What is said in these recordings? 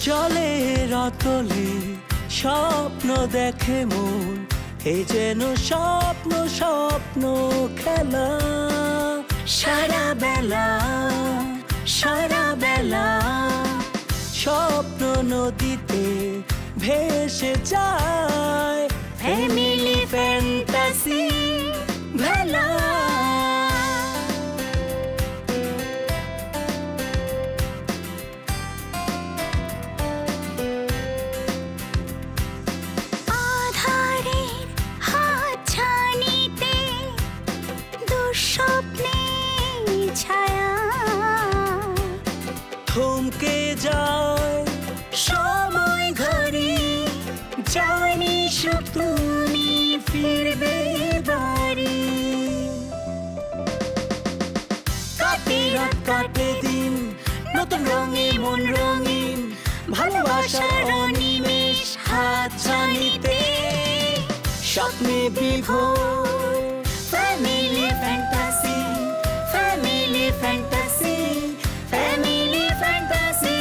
চলে রাতলে স্বপ্ন দেখে মন, এ যেন স্বপ্ন স্বপ্ন খেলা। সারা বেলা স্বপ্ন নদীতে ভেসে যায়, ফ্যামিলি ফ্যান্টাসি ভেলা। থমকে যায় সময় ঘড়ি, জানি সুখ তুমি ফিরবে বাড়ি। কাটে রাত কাটে দিন, নতুন রঙে মন রঙিন, ভালোবাসার অনিমেষ হাত ছানিতে স্বপ্নে বিভোর। Family fantasy, family fantasy, family fantasy.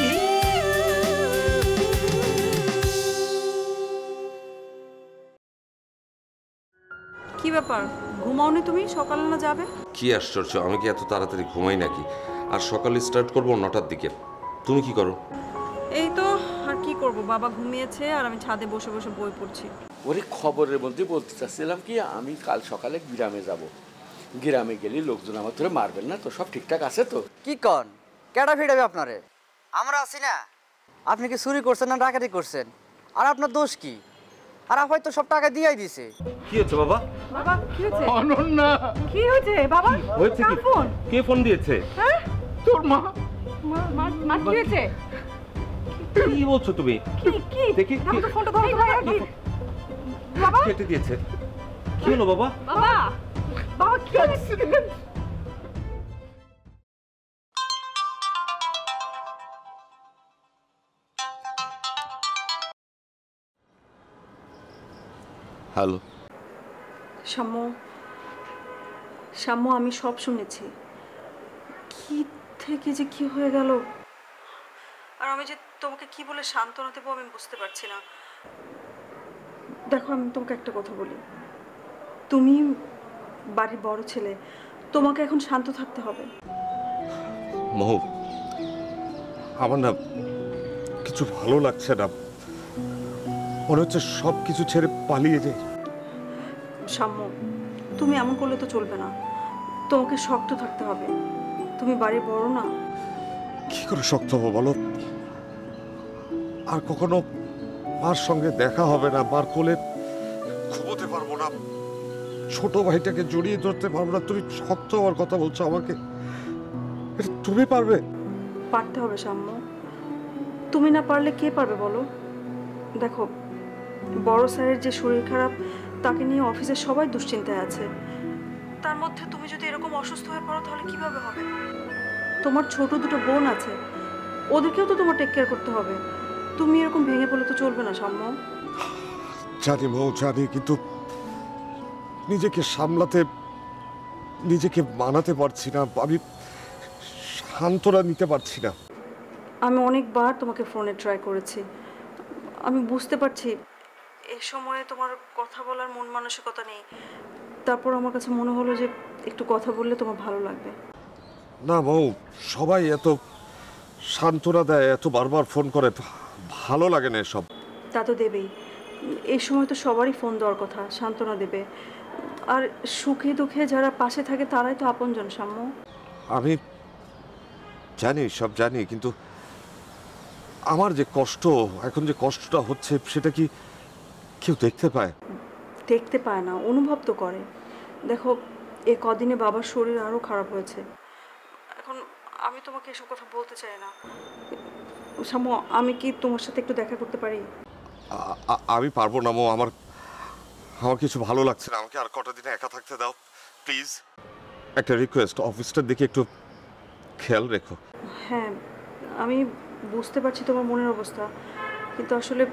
কি ব্যাপার, ঘুমাওনি তুমি? সকালে না যাবে? কি আশ্চর্য, আমি কি এত তাড়াতাড়ি ঘুমাই নাকি? আর সকালে স্টার্ট করবো 9টার দিকে। তুমি কি করো? এই তো, আর কি করব, বাবা ঘুমিয়েছে আর আমি ছাদে বসে বসে বই পড়ছি। ওরে খবরের মধ্যে বলতে চাচ্ছিলাম কি, আমি কাল সকালে গ্রামে যাব। গ্রামে গেলে লোকজন আমার ধরে মারবেন না তো? সব ঠিকঠাক আছে তো? কি কন, কেডা ফিরাবে আপনারে? আমরা আছি না। আপনি কি চুরি করছেন না ডাকাতি করছেন? আর আপনার দোষ কি? আর হয়তো সব টাকা দিয়েই দিছে। কি হচ্ছে বাবা? বাবা কি হয়েছে? অনন্যা কি হয়েছে বাবা? হয়েছে কি? ফোন কে ফোন দিয়েছে? হ্যাঁ, তোর মা। মা কি হয়েছে? কি বলছো তুমি? কি দেখি তো ফোনটা ধরো ভাই। বাবা কেটে দিয়েছে। কি হলো বাবা? বাবা বাবা কি হয়েছে? হ্যালো শাম্য, আমি সব শুনেছি। কি থেকে যে কি হয়ে গেল, আর আমি যে তোমাকে কি বলে সান্ত্বনা দেবো আমি বুঝতে পারছি না। দেখো, আমি তোমাকে একটা কথা বলি, তুমি বাড়ির বড় ছেলে, তোমাকে এখন শান্ত থাকতে হবে। মহু, আমার না কিছু ভালো লাগছে না, মনে হচ্ছে সব কিছু ছেড়ে পালিয়ে যাই। শাম্য, তুমি এমন করলে তো চলবে না, তোমাকে শক্ত থাকতে হবে। তুমি বাড়ির বড় না। কি করে শক্ত হবো বলো? আর কখনো মার সঙ্গে দেখা হবে না, মার কোলে ঘুমোতে পারবো না, ছোট ভাইটাকে জড়িয়ে ধরতে পারবো না। তুমি শক্ত হওয়ার কথা বলছো আমাকে, এটা তুমি পারবে? পারতে হবে শাম্য, তুমি না পারলে কে পারবে বলো? দেখো, বড় স্যারের যে শরীর খারাপ, তাকে নিয়ে অফিসে সবাই দুশ্চিন্তায় আছে। তার মধ্যে তুমি যদি এরকম অসুস্থ হয়ে পড়ো তাহলে কিভাবে হবে? তোমার ছোট দুটো বোন আছে, ওদেরকেও তো তোমার টেক কেয়ার করতে হবে। তুমি এরকম ভেঙে পড়লে তো চলবে না শাম্য। জানি মৌ, জানি, কিন্তু নিজেকে সামলাতে, নিজেকে মানাতে পারছি না, আমি সান্ত্বনা নিতে পারছি না। আমি অনেকবার তোমাকে ফোনে ট্রাই করেছি, আমি বুঝতে পারছি এই সময়ে তোমার কথা বলার মন মানসিকতা নেই। তারপর আমার কাছে মনে হলো যে একটু কথা বললে তোমার ভালো লাগবে। না মৌ, সবাই এত সান্ত্বনা দেয়, এত বারবার ফোন করে, ভালো লাগে না এসব। তা তো দেবেই, এই সময় তো সবারই ফোন দেওয়ার কথা, সান্ত্বনা দেবে। আর সুখে দুঃখে যারা পাশে থাকে তারাই তো আপনজন শাম্য। আমি জানি, সব জানি, কিন্তু আমার যে কষ্ট, এখন যে কষ্টটা হচ্ছে, সেটা কি কেউ দেখতে পায়? দেখতে পায় না, অনুভব তো করে। দেখো, এ কদিনে বাবার শরীর আরও খারাপ হয়েছে। এখন আমি তোমাকে এসব কথা বলতে চাই না শাম্য, আমি কি তোমার সাথে একটু দেখা করতে পারি? আমি পারবো না মৌ, আমার কিছু ভালো লাগছে না, আমাকে আর কটা দিনে একা থাকতে দাও প্লিজ। একটা রিকোয়েস্ট, অফিসটার দিকে একটু খেয়াল রেখো। হ্যাঁ, আমি বুঝতে পারছি তোমার মনের অবস্থা, কিন্তু আসলে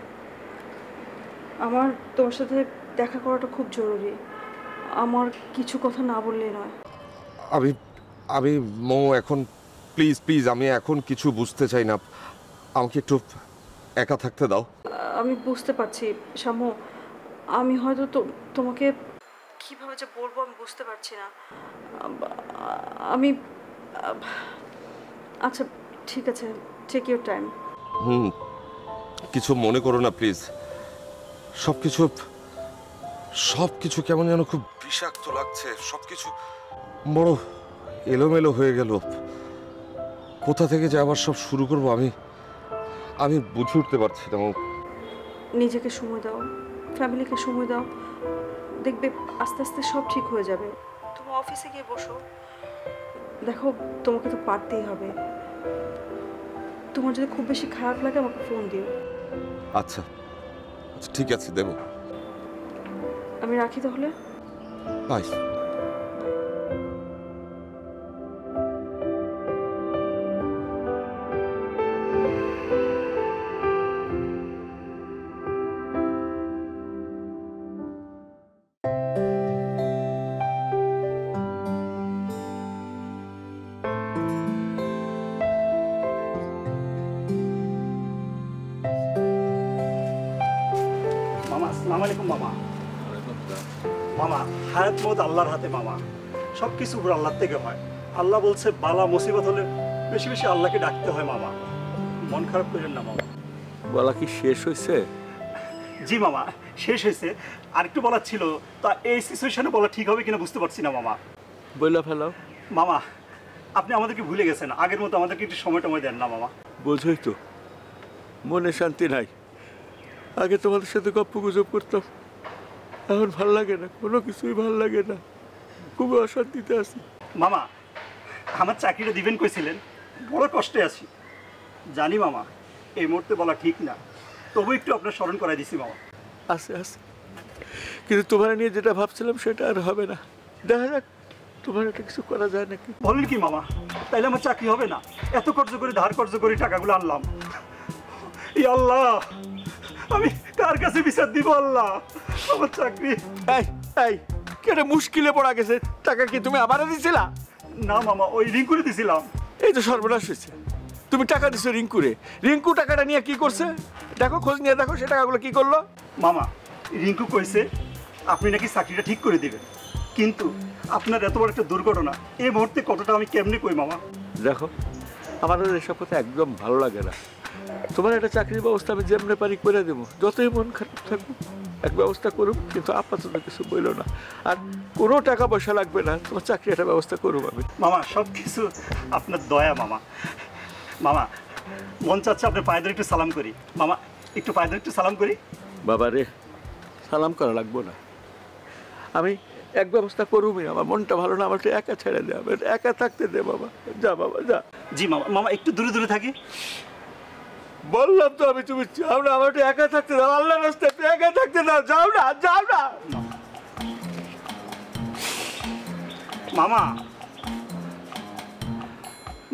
আমার তোমার সাথে দেখা করাটা খুব জরুরি। আমার কিছু কথা না বললেই নয়। আমি মৌ, এখন প্লিজ প্লিজ, আমি এখন কিছু বুঝতে চাই না, আমাকে একটু একা থাকতে দাও। আমি বুঝতে পারছি শাম্মু, আমি হয়তো তোমাকে কিভাবে যে বলবো আমি বুঝতে পারছি না। আমি আচ্ছা ঠিক আছে, টেক ইউর টাইম। কিছু মনে করো না প্লিজ। সবকিছু কেমন যেন খুব বিষাক্ত লাগছে, সবকিছু বড় এলোমেলো হয়ে গেল। কোথা থেকে যে আবার সব শুরু করবো আমি বুঝে উঠতে পারছি না। নিজেকে সময় দাও, ফ্যামিলিকে সময় দাও, দেখবে আস্তে আস্তে সব ঠিক হয়ে যাবে। তুমি অফিসে গিয়ে বসো, দেখো তোমাকে তো পারতেই হবে। তোমার যদি খুব বেশি খারাপ লাগে আমাকে ফোন দিও। আচ্ছা ঠিক আছে, দেবো। আমি রাখি তাহলে। বাই। আসসালামু আলাইকুম মামা। মামা, হায়াত মত আল্লাহর হাতে মামা, সব কিছু উপর আল্লাহর থেকে হয়। আল্লাহ বলছে বালা মুসিবত হলে বেশি বেশি আল্লাহকে ডাকতে হয় মামা। মন খারাপ করেন না মামা। বলা কি শেষ হয়েছে? জি মামা, শেষ হয়েছে। আর একটু বলার ছিল, তা এই সিচুয়েশনে বলা ঠিক হবে কিনা বুঝতে পারছি না মামা। বইলা ফেলাও। মামা, আপনি আমাদেরকে ভুলে গেছেন, আগের মতো আমাদেরকে একটু সময় দেন না মামা। বোঝই তো, মনে শান্তি নাই। আগে তোমাদের সাথে গপ্প গুজব করতাম, এখন ভাল লাগে না, কোনো কিছুই ভাল লাগে না, খুবই অশান্তিতে আছি। মামা, আমার চাকরিটা দিবেন কইছিলেন, বড় কষ্টে আছি জানি মামা। এই মুহূর্তে বলা ঠিক না, তবু একটু আপনার স্মরণ করাই দিছি মামা। আছে কিন্তু তোমার নিয়ে যেটা ভাবছিলাম সেটা আর হবে না। দেখা যাক তোমার একটা কিছু করা যায় নাকি। বলেন কি মামা, তাইলে আমার চাকরি হবে না? এত কর্জ করে ধার কর্জ করে টাকাগুলো আনলাম। ই আল্লাহ, আমি কার কাছে বিচার দিব আল্লাহ? আমার চাকরি। এই কেন মুশকিলে পড়া গেছে? টাকা কি তুমি আবারও দিছিলা? না মামা, ওই রিঙ্কুরে দিছিলাম। এই তো সর্বনাশ হয়েছে, তুমি টাকা দিছো রিঙ্কুরে। রিঙ্কু টাকাটা নিয়ে কি করছে দেখো, খোঁজ নিয়ে দেখো সে টাকাগুলো কি করলো। মামা, রিঙ্কু কইছে আপনি নাকি চাকরিটা ঠিক করে দিবেন, কিন্তু আপনার এত বড় একটা দুর্ঘটনা এই মুহূর্তে কতটা আমি কেমনে কই মামা? দেখো, আমাদের এসব কথা একদম ভালো লাগে না। তোমার একটা চাকরির ব্যবস্থা আমি যেমনে পারি করে দেবো, যতই মন খারাপ থাকবো এক ব্যবস্থা করুক, কিন্তু আপাতত কিছু বললো না। আর কোনো টাকা পয়সা লাগবে না, তোমার চাকরি একটা ব্যবস্থা করুক আমি। মামা, সব কিছু আপনার দয়া মামা। মামা, মন চাচ্ছে আপনার পায়ে ধরে একটু সালাম করি। মামা, একটু পায়ে ধরে একটু সালাম করি। বাবা রে, সালাম করা লাগবো না, আমি এক ব্যবস্থা করুমি। আমার মনটা ভালো না, আমার একা ছেড়ে দে, আমার একা থাকতে দে বাবা। যা বাবা যা। জি মামা, মামা একটু দূরে দূরে থাকি। বললাম তো আমি, তুমি যাও না, আমার একা থাকতে দাও, আল্লাহর রাস্তায় একা থাকতে দাও, যাও না যাও না। মামা,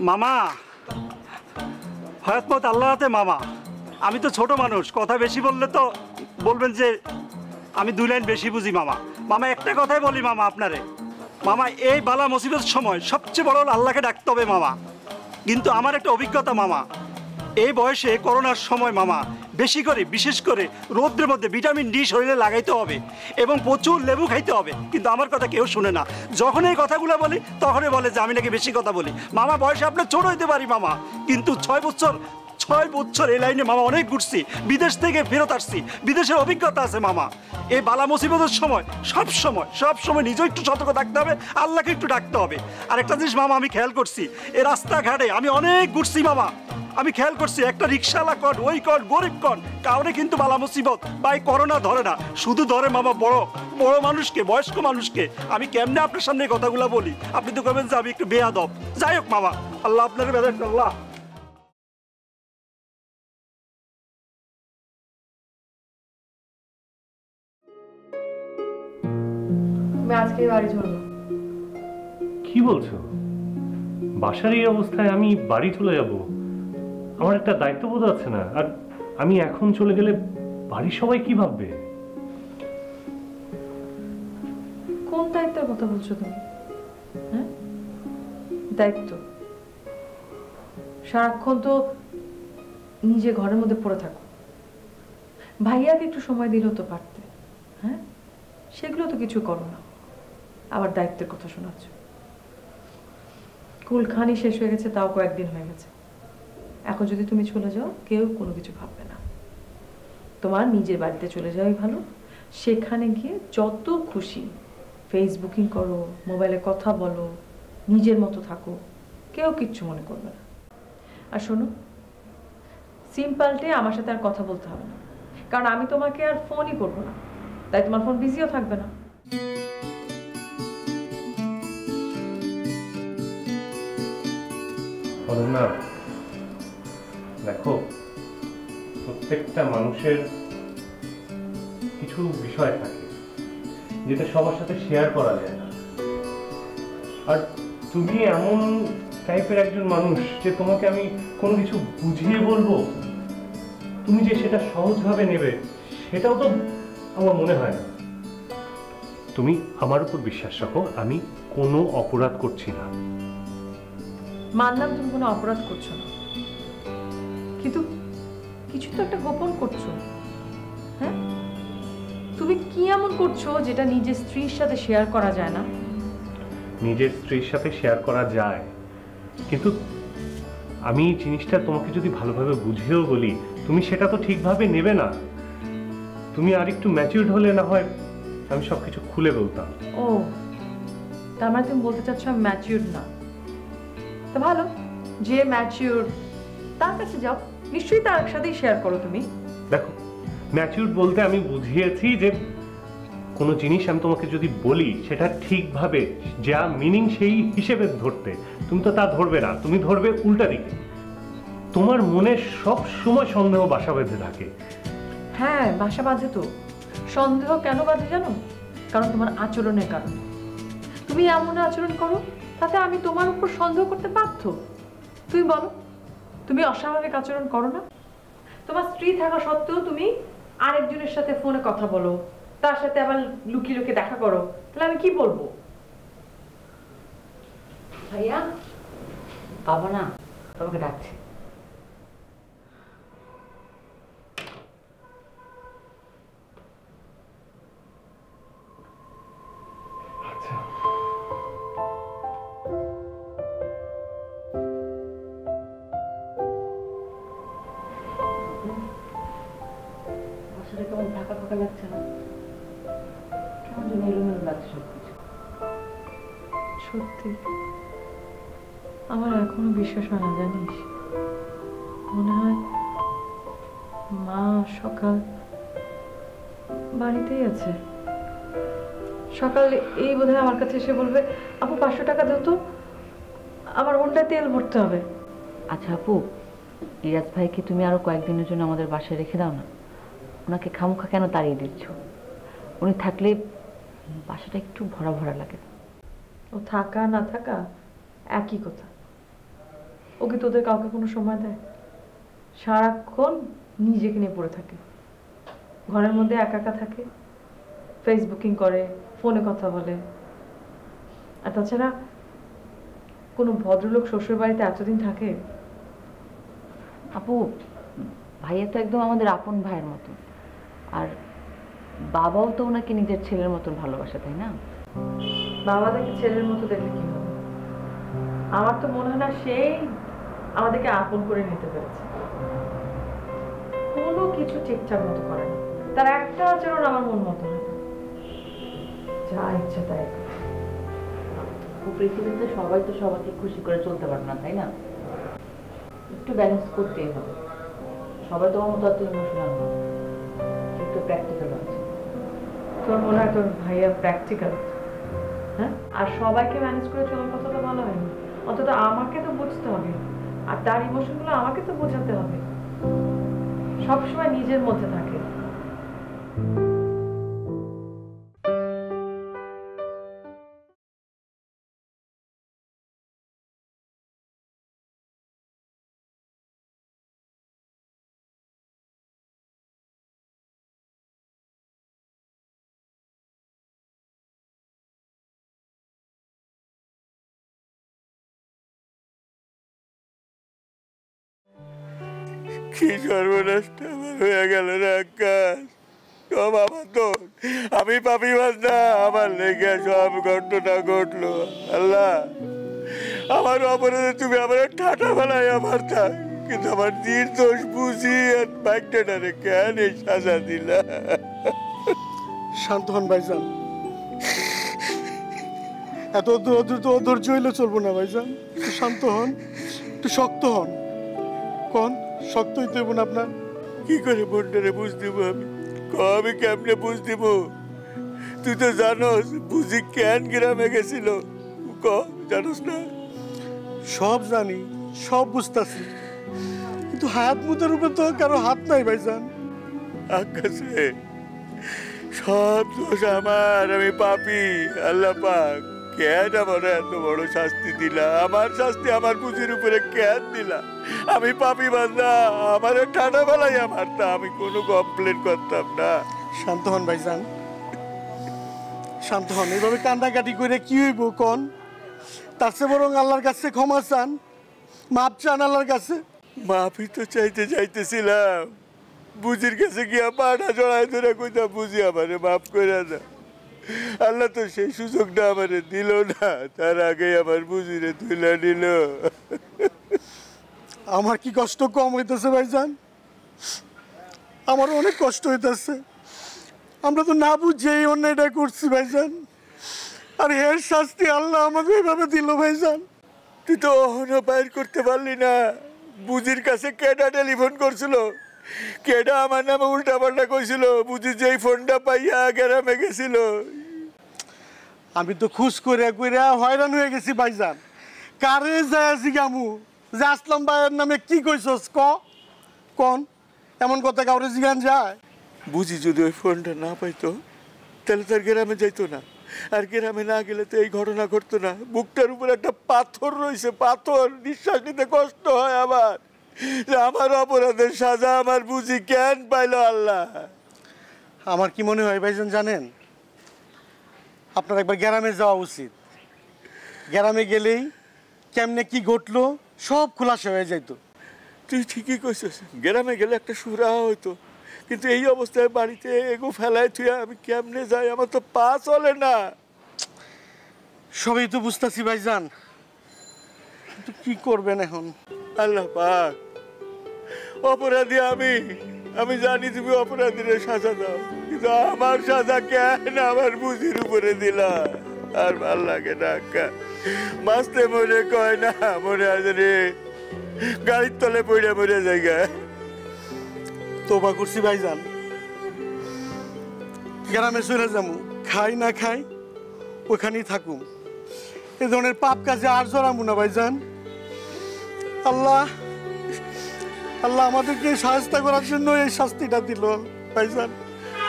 মামা, হয়াত মত আল্লাহ হাতে মামা। আমি তো ছোট মানুষ, কথা বেশি বললে তো বলবেন যে আমি 2 লাইন বেশি বুঝি মামা। মামা, একটা কথাই বলি মামা আপনারে, মামা এই বালা মুসিবতের সময় সবচেয়ে বড় আল্লাহকে ডাকতে হবে মামা। কিন্তু আমার একটা অভিজ্ঞতা মামা, এই বয়সে করোনার সময় মামা বেশি করে, বিশেষ করে রৌদ্রের মধ্যে ভিটামিন ডি শরীরে লাগাইতে হবে এবং প্রচুর লেবু খাইতে হবে। কিন্তু আমার কথা কেউ শুনে না। যখন এই কথাগুলো বলি তখনই বলে যে আমি নাকি বেশি কথা বলি। মামা, বয়সে আপনার ছোট হইতে পারি মামা, কিন্তু 6 বছর এই লাইনে মামা অনেক ঘুরছি, বিদেশ থেকে ফেরত আসছি, বিদেশের অভিজ্ঞতা আছে মামা। এই বালা মুসিবতের সময় সব সময় নিজেও একটু সতর্ক থাকতে হবে, আল্লাহকে একটু ডাকতে হবে। আর একটা জিনিস মামা আমি খেয়াল করছি, এই রাস্তাঘাটে আমি অনেক ঘুরছি মামা, আমি খেয়াল করছি একটা রিক্সাওয়ালা কন, ওই কন, গরিব কন, কাউরে কিন্তু বালা মুসিবত বা এই করোনা ধরে না, শুধু ধরে মামা বড় মানুষকে, বয়স্ক মানুষকে। আমি কেমনে আপনার সামনে এই কথাগুলো বলি, আপনি তো করবেন যে আমি একটু বেয়াদব। যাই হোক মামা, আল্লাহ আপনার বেদার আল্লাহ। আজকে বাড়ি চলবো। কি বলছো? বাসার এই অবস্থায় আমি বাড়ি চলে যাব? আমার একটা দায়িত্ববোধ আছে না? আর আমি এখন চলে গেলে বাড়ির সবাই কি ভাববে? কোন দায়িত্বের কথা বলছো তুমি? হ্যাঁ, দায়িত্ব? সারাক্ষণ তো নিজে ঘরের মধ্যে পড়ে থাকো, ভাইয়াকে একটু সময় দিলেও তো পারতে। হ্যাঁ, সেগুলো তো কিছু করো না, আবার দায়িত্বের কথা শোনাচ্ছ। কুলখানি শেষ হয়ে গেছে, তাও কয়েকদিন হয়ে গেছে। এখন যদি তুমি চলে যাও, কেউ কোনো কিছু ভাববে না। তোমার নিজের বাড়িতে চলে যাওয়াই ভালো। সেখানে গিয়ে যত খুশি ফেসবুকিং করো, মোবাইলে কথা বলো, নিজের মতো থাকো, কেউ কিচ্ছু মনে করবে না। আর শোনো, সিম পাল্টে আমার সাথে আর কথা বলতে হবে না, কারণ আমি তোমাকে আর ফোনই করবো না, তাই তোমার ফোন বিজিও থাকবে না। অনন্যা, দেখো, প্রত্যেকটা মানুষের কিছু বিষয় থাকে যেটা সবার সাথে শেয়ার করা যায় না। আর তুমি এমন টাইপের একজন মানুষ যে তোমাকে আমি কোনো কিছু বুঝিয়ে বলবো, তুমি যে সেটা সহজভাবে নেবে, সেটাও তো আমার মনে হয় না। তুমি আমার উপর বিশ্বাস রাখো, আমি কোনো অপরাধ করছি না। মানলাম তুমি কোনো অপরাধ করছো না, কিন্তু কিছু তো একটা গোপন করছো। হ্যাঁ, তুমি কি এমন করছো যেটা নিজের স্ত্রীর সাথে শেয়ার করা যায় না? নিজের স্ত্রীর সাথে শেয়ার করা যায়, কিন্তু আমি এই জিনিসটা তোমাকে যদি ভালোভাবে বুঝিয়েও বলি, তুমি সেটা তো ঠিকভাবে নেবে না। তুমি আর একটু ম্যাচিউরড হলে না হয় আমি সবকিছু খুলে বলতাম। ও, তার মানে তুমি বলতে চাচ্ছ আমি ম্যাচিউর না? তো ভালো, যে ম্যাচিউর তার কাছে যাও, নিশ্চয়ই তার সাথেই শেয়ার করো তুমি। দেখো, ম্যাচিউরড বলতে আমি বুঝিয়েছি যে কোনো জিনিস আমি তোমাকে যদি বলি সেটা ঠিকভাবে যা মিনিং সেই হিসেবে ধরতে। তুমি তো তা ধরবে না, তুমি ধরবে উল্টা দিকে। তোমার মনে সব সময় সন্দেহ বাসা বেঁধে থাকে। হ্যাঁ, বাসা বাঁধে তো। সন্দেহ কেন বাঁধে জানো? কারণ তোমার আচরণের কারণে। তুমি এমন আচরণ করো তাতে আমি তোমার উপর সন্দেহ করতে বাধ্য। তুমি বলো, তুমি অস্বাভাবিক আচরণ করো না? তোমার স্ত্রী থাকা সত্ত্বেও তুমি আরেকজনের সাথে ফোনে কথা বলো, তার সাথে আবার লুকিয়ে লুকিয়ে দেখা করো, তাহলে আমি কি বলবো? ভাইয়া, বাবা না তোমাকে ডাকছে। আসলে কেমন ফাঁকা ফাঁকা লাগছে না? কেমন যেন এলোমেলো লাগছে সবকিছু। সত্যি আমার এখনো বিশ্বাস হয় না, জানিস? মনে হয় মা সকাল বাড়িতেই আছে। সকালে এই বোধহয় আমার কাছে এসে বলবে, আপু 500 টাকা দাও তো, আমার ওটায় তেল ভরতে হবে। আচ্ছা আপু, ইরাজ ভাইকে তুমি আরো কয়েকদিনের জন্য আমাদের বাসায় রেখে দাও না। ওনাকে খামোখা কেন তাড়িয়ে দিচ্ছ? উনি থাকলে বাসাটা একটু ভরা ভরা লাগে। ও থাকা না থাকা একই কথা। ও কি তোদের কাউকে কোনো সময় দেয়? সারাক্ষণ নিজেকে নিয়ে পড়ে থাকে, ঘরের মধ্যে একা একা থাকে, ফেসবুকিং করে, ফোনে কথা বলে। আর তাছাড়া কোনো ভদ্রলোক শ্বশুর বাড়িতে এতদিন থাকে? আপু, ভাইয়া তো একদম আমাদের আপন ভাইয়ের মতো, আর বাবাও তো ওনাকে নিজের ছেলের মতন ভালোবাসে, তাই না? বাবা দেখে ছেলের মতো দেখলে কি হবে? আমার তো মনে হয় না সেই আমাদেরকে আপন করে নিতে পেরেছে। কোনো কিছু ঠিকঠাক মতো করে না, তার একটা আচরণ আমার মন মতো হয় না, যা ইচ্ছা তাই। পৃথিবীতে সবাই তো সবাইকে খুশি করে চলতে পারে না, তাই না? একটু ব্যালেন্স করতেই হবে। সবাই তোমার মতো অত ইমোশনাল না, একটু প্র্যাকটিক্যাল আছে। তোর মনে হয় তোর ভাইয়া প্র্যাকটিক্যাল? হ্যাঁ, আর সবাইকে ম্যানেজ করে চলার কথা তো বলা হয়নি। অন্তত আমাকে তো বুঝতে হবে, আর তার ইমোশনগুলো আমাকে তো বোঝাতে হবে। সবসময় নিজের মধ্যে থাকে। কি সর্বনাশটা আমার হয়ে গেল রে আকাশ। সব আমার দোষ, আমি পাপি বান্দা, আমার লেগে সব ঘটনা ঘটলো। আল্লাহ, আমার অপরাধে তুমি আমার ঠাটা ফেলাই আমার থাক, কিন্তু আমার নির্দোষ বুঝি আর বাইকটারে কেন এই সাজা দিলা? শান্ত হন ভাইজান, এত ধৈর্য হইলে চলবো না ভাইজান। একটু শান্ত হন, একটু শক্ত হন। কোন শক্ত হইতে হইব না আপনার? কি করে বোনটারে বুঝ দিব আমি? আমি কেমনে বুঝ দিব? তুই তো জানোস বুঝি কেন গ্রামে গেছিল। জানোস না? সব জানি, সব বুঝতেছি, কিন্তু হাত মুদের উপর তো কারো হাত নাই ভাইজান। আকাশে সব দোষ আমার, আমি পাপি। আল্লাহ পাক কেন আমার এত বড় শাস্তি দিলা? আমার শাস্তি আমার পুঁজির উপরে কেন দিলা? আমি পাপি বান্দা, আমার ঠান্ডা বেলায় আমার তা, আমি কোনো কমপ্লেন করতাম না। শান্ত হন ভাইজান, শান্ত হন। এইভাবে কান্দাকাটি করে কি হইব কোন? তার চেয়ে বরং আল্লাহর কাছে ক্ষমা চান, মাপ চান আল্লাহর কাছে। মাফি তো চাইতে চাইতেছিলাম, বুঝির কাছে গিয়া পাটা জড়াই ধরে কইতাম, বুঝি আমারে মাফ করে না। আল্লাহ তো সেই সুযোগটা আমারে দিল না, তার আগে আমার বুঝিরে তুলে নিল। আমার কি কষ্ট কম হইতেছে ভাইজান? আমার অনেক কষ্ট হইতেছে। আমরা তো না বুঝে এই অন্যায়টা করছি ভাইজান, আর এর শাস্তি আল্লাহ আমাকে এইভাবে দিল ভাইজান। তুই তো অহনো বাইর করতে পারলি না। বুঝির কাছে কেডা টেলিফোন করছিল, কেডা আমার নামে উল্টা পাল্টা কইছিল, বুঝি যেই ফোনটা পাইয়া গ্রামে গেছিল। আমি তো খুশ করে করে হয়রান হয়ে গেছি ভাইজান। কারে যায় জিগামু যে আসলাম ভাইয়ের নামে কি কইছস? কোন এমন কথা কাউরে জিগান যায়? বুঝি যদি ওই ফোনটা না পাইতো তাহলে তার গ্রামে যাইতো না, আর গ্রামে না গেলে তো এই ঘটনা ঘটতো না। বুকটার উপর একটা পাথর রয়েছে, পাথর, নিঃশ্বাস নিতে কষ্ট হয় আমার। আমার অপরাধের সাজা আমার বুঝি কেন পাইলো আল্লাহ? আমার কি মনে হয় ভাইজান জানেন, আপনার একবার গ্রামে যাওয়া উচিত। গ্রামে গেলেই কেমনে কি ঘটলো সব খোলাসা হয়ে যাইতো। তুই ঠিকই কইছিস, গ্রামে গেলে একটা সুরাহা হইতো, কিন্তু এই অবস্থায় বাড়িতে এগো ফেলায় তুই আমি কেমনে যাই? আমার তো পা চলে না। সবই তো বুঝতেছি ভাইজান, কিন্তু কি করবেন এখন? আল্লাহ পাক, অপরাধী আমি জানি তুমি অপরাধীর সাজা দাও, কিন্তু আমার সাজা কেন আমার বুঝির উপরে দিলা? আর ভাল লাগে না আক্কা, মাসতে মনে কয় না, মনে আছে রে গাড়ির তলে পড়ে মরে জায়গা। তোবা করছি ভাইজান, গ্রামে চলে যাবো, খাই না খাই ওখানেই থাকুম। এ ধরনের পাপ কাজে আর জড়াবো না ভাইজান। আল্লাহ আমাদেরকে সাহায্য করার জন্য এই শাস্তিটা দিল ভাইজান।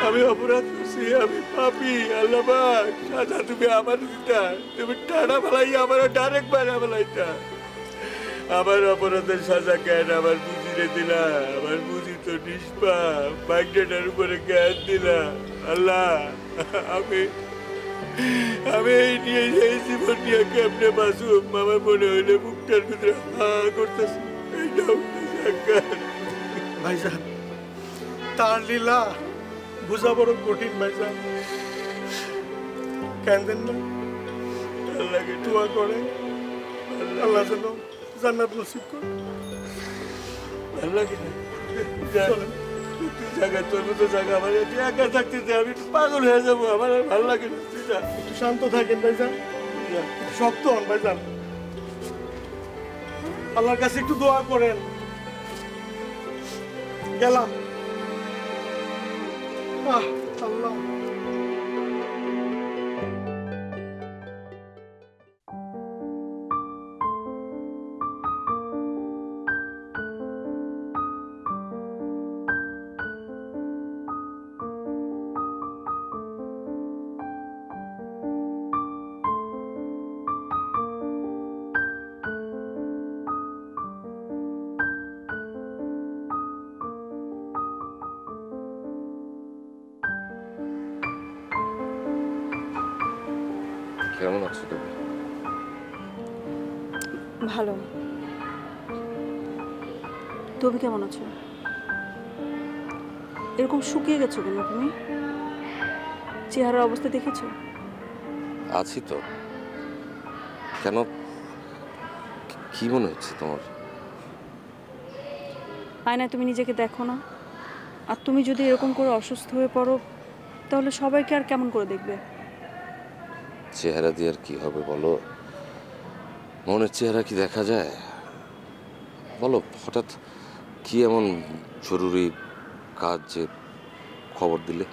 আমি অপরাধ করছি, আমি পাপি। আল্লাহ পাক সাজা তুমি আমার দিতা, তুমি টানা ফেলাই আমার ডাইরেক্ট বাইরে ফেলাইতা। আমার অপরাধের সাজা কেন আমার বুঝিরে দিলা? আমার বুঝি তো নিষ্পাপ, বাইকটার উপরে কেন দিলা? আল্লাহ, আমি এই নিয়ে এই জীবন নিয়ে কেমনে বাঁচুম? আমার মনে হইলে বুকটার ভিতরে হা করতেছে। ভাইজান, তার লীলা বুঝা বড় কঠিন ভাইজান। কান্দেন না, আল্লাহকে দোয়া করে আল্লাহ যেন জান্নাত নসিব করে। আল্লাহ জায়গা তোর মতো জায়গা আমার একা থাকতে আমি পাগল হয়ে যাবো, আমার আর ভালো লাগে না। একটু শান্ত থাকেন ভাইজান, শক্ত হন ভাইজান, আল্লাহর কাছে একটু দোয়া করেন। গেলাম। আল্লাহ কেমন আছো তুমি? ভালো। তুমি কেমন আছো? এরকম শুকিয়ে গেছো কেন তুমি? চেহারার অবস্থা দেখেছো? আছি তো। কেন, কি মনে হচ্ছে তোমার? আয়নায় তুমি নিজেকে দেখো না? আর তুমি যদি এরকম করে অসুস্থ হয়ে পড়ো তাহলে সবাইকে আর কেমন করে দেখবে? চেহারা দিয়ে আর কি হবে বলো? মনের চেহারা কি দেখা যায় বলো? হঠাৎ কি এমন জরুরি কাজ যে খবর দিলে?